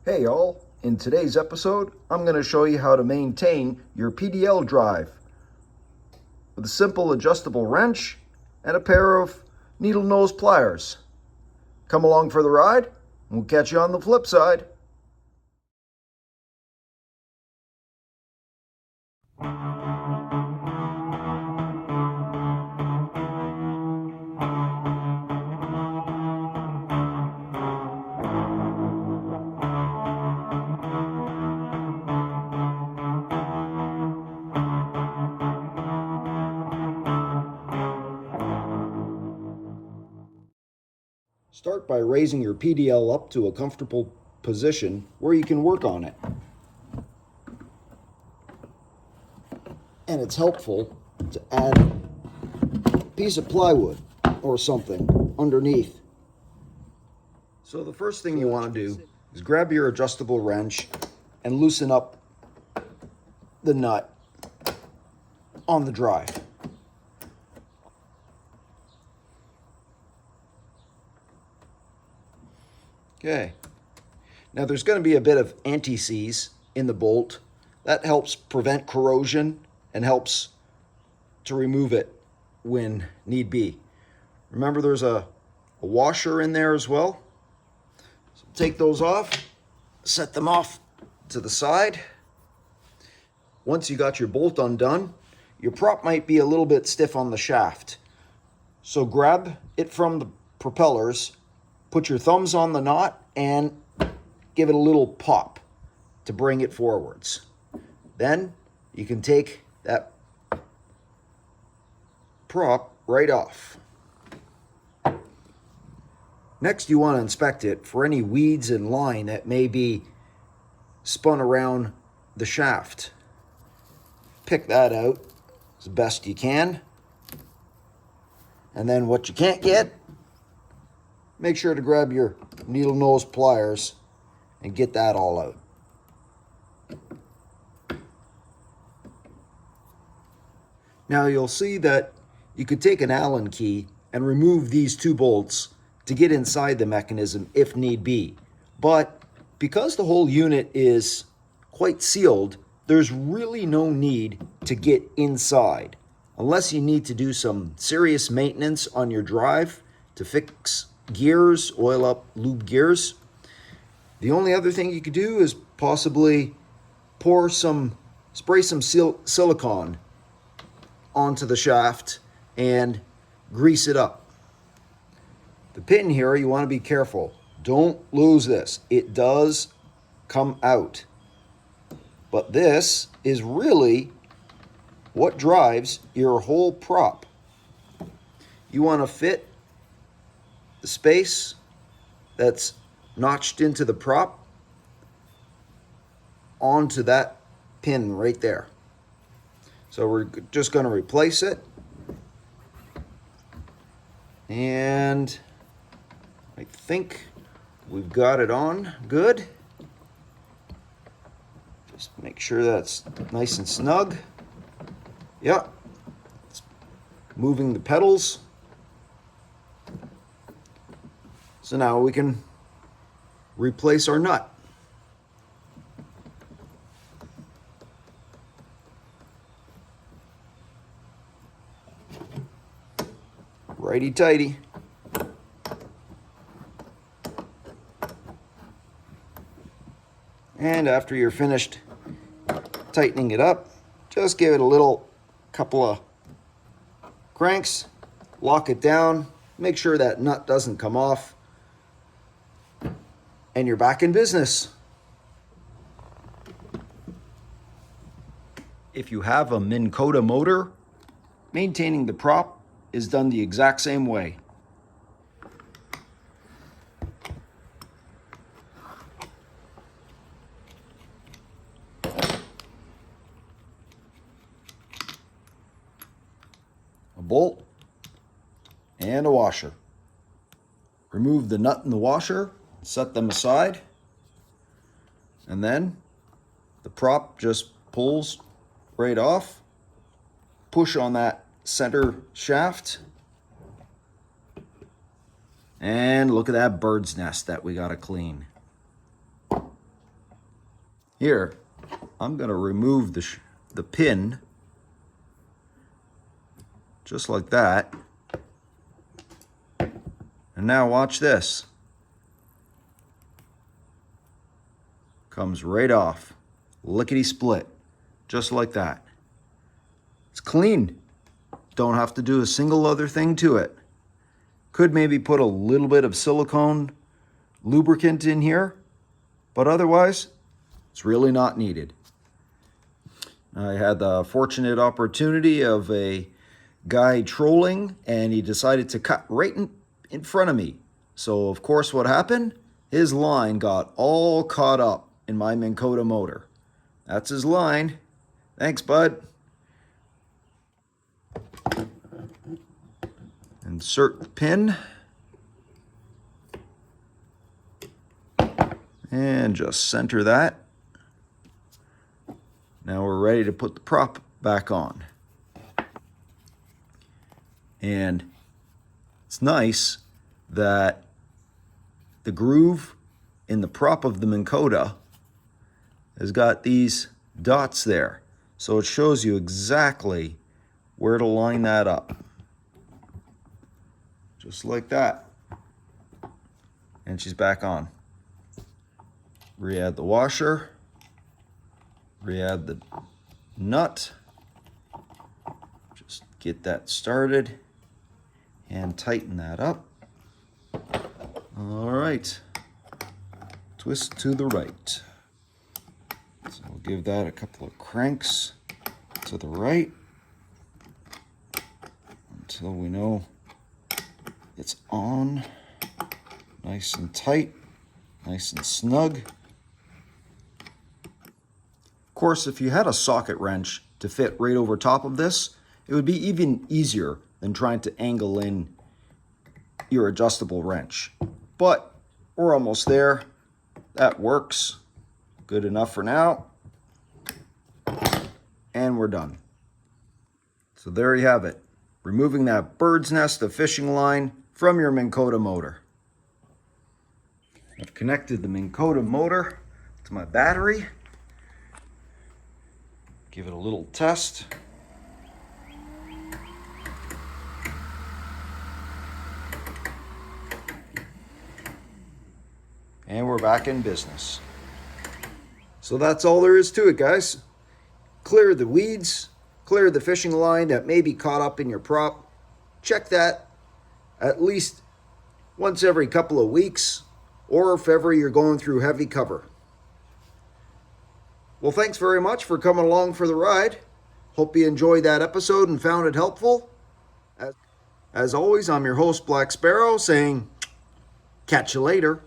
Hey y'all, in today's episode, I'm going to show you how to maintain your PDL drive with a simple adjustable wrench and a pair of needle nose pliers. Come along for the ride, and we'll catch you on the flip side. Start by raising your PDL up to a comfortable position where you can work on it. And it's helpful to add a piece of plywood or something underneath. So the first thing you want to do is grab your adjustable wrench and loosen up the nut on the drive. Okay. Now there's going to be a bit of anti-seize in the bolt. That helps prevent corrosion and helps to remove it when need be. Remember there's a washer in there as well. So take those off, set them off to the side. Once you got your bolt undone, your prop might be a little bit stiff on the shaft. So grab it from the propellers, put your thumbs on the knot and give it a little pop to bring it forwards. Then you can take that prop right off. Next, you want to inspect it for any weeds and line that may be spun around the shaft. Pick that out as best you can. And then what you can't get, make sure to grab your needle nose pliers and get that all out. Now you'll see that you could take an Allen key and remove these two bolts to get inside the mechanism if need be. But because the whole unit is quite sealed, there's really no need to get inside unless you need to do some serious maintenance on your drive to fix gears, oil up, lube gears. The only other thing you could do is possibly spray some silicone onto the shaft and grease it up. The pin here, you want to be careful. Don't lose this. It does come out. But this is really what drives your whole prop. You want to fit the space that's notched into the prop onto that pin right there. So we're just going to replace it. And I think we've got it on good. Just make sure that's nice and snug. Yeah. It's moving the pedals. So now we can replace our nut. Righty-tighty. And after you're finished tightening it up, just give it a little couple of cranks, lock it down, make sure that nut doesn't come off, and you're back in business. If you have a Minn Kota motor, maintaining the prop is done the exact same way. A bolt and a washer. Remove the nut and the washer, set them aside, and then the prop just pulls right off. Push on that center shaft, and look at that bird's nest that we got to clean. Here, I'm going to remove the pin, just like that. And now watch this. Comes right off, lickety split, just like that. It's clean. Don't have to do a single other thing to it. Could maybe put a little bit of silicone lubricant in here, but otherwise, it's really not needed. I had the fortunate opportunity of a guy trolling, and he decided to cut right in front of me. So of course what happened? His line got all caught up in my Minn Kota motor. That's his line. Thanks, bud. Insert the pin. And just center that. Now we're ready to put the prop back on. And it's nice that the groove in the prop of the Minn Kota has got these dots there. So it shows you exactly where to line that up. Just like that. And she's back on. Re-add the washer. Re-add the nut. Just get that started and tighten that up. All right. Twist to the right. So we'll give that a couple of cranks to the right until we know it's on. Nice and tight, nice and snug. Of course, if you had a socket wrench to fit right over top of this, it would be even easier than trying to angle in your adjustable wrench. But we're almost there. That works. Good enough for now. And we're done. So there you have it. Removing that bird's nest of fishing line from your Minn Kota motor. I've connected the Minn Kota motor to my battery. Give it a little test. And we're back in business. So that's all there is to it, guys. Clear the weeds, clear the fishing line that may be caught up in your prop. Check that at least once every couple of weeks, or if ever you're going through heavy cover. Well, thanks very much for coming along for the ride. Hope you enjoyed that episode and found it helpful. As always, I'm your host, Black Sparrow, saying, catch you later.